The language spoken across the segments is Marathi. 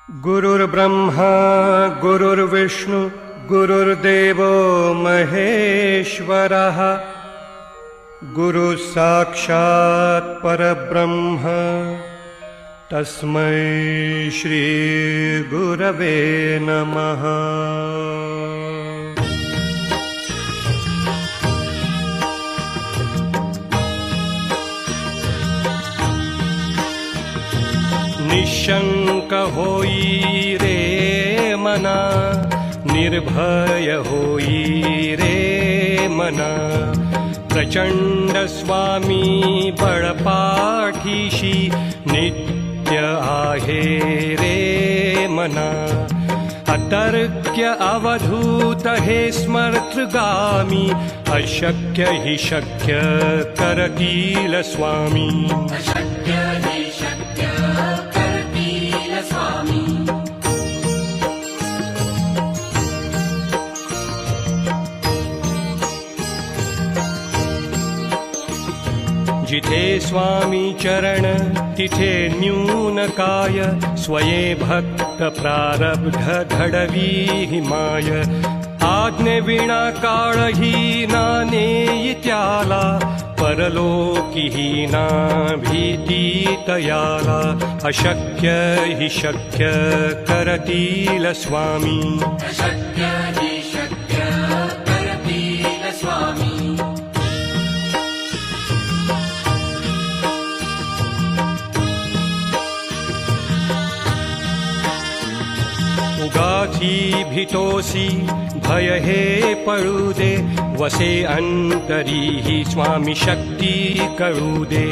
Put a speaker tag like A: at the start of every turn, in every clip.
A: गुरुर्ब्रह्मा गुरुर्विष्णु गुरुर्देवो महेश्वरः गुरुः साक्षात् परब्रह्म तस्मै श्री गुरवे नमः। निशंक होई रे मना, निर्भय होई रे मना, प्रचंड स्वामी बळपाठीशी नित्य आहे रे मना। अतर्क्य अवधूत हे स्मर्तृगामी, अशक्य हि शक्य करतील स्वामी। जिथे स्वामी चरण तिथे न्यून काय, स्वये भक्त प्रारब्ध घडवी हिमाय। आज्ञे विना काळही ना नेई त्याला, परलोकी ही ना भीती तयाला। अशक्य हि शक्य करतील स्वामी। उगाची भीतोसी भय हे पळू दे, वसे अंतरी ही स्वामी शक्ती कळू दे।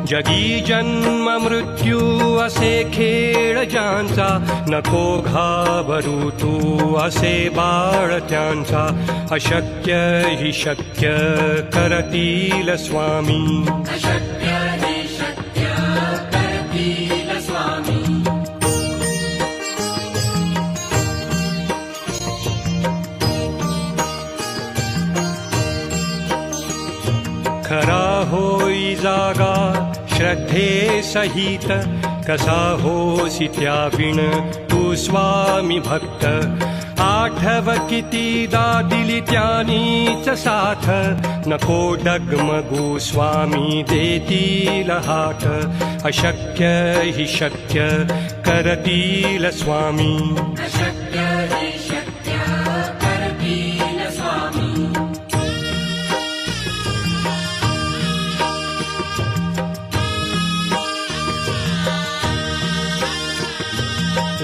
A: जगी जन्म मृत्यू असे खेळ ज्यांचा, नको घाबरू तू असे बाळ त्यांचा। अशक्य हि शक्य करतील स्वामी। खरा होई जागा श्रद्धे सहित, कसा होसी त्याविण तू स्वामी भक्त। आठव कितीदा दिली त्यानीच साथ, नको डगमगू स्वामी देतील हात। अशक्य हि शक्य करतील स्वामी।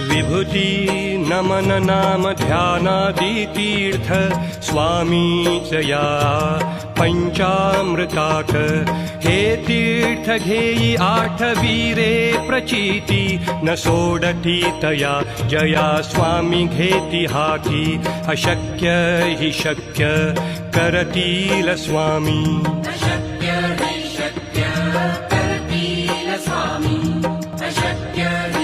A: विभूती नमन नाम ध्यानादि तीर्थ, स्वामीच या पंचामृताक। हे तीर्थ घेई आठवी रे प्रचिती, न सोडती तया जया स्वामी घेती हाती। अशक्य हि शक्य करतील स्वामी।
B: अशक्य हि शक्य करतील स्वामी। अशक्य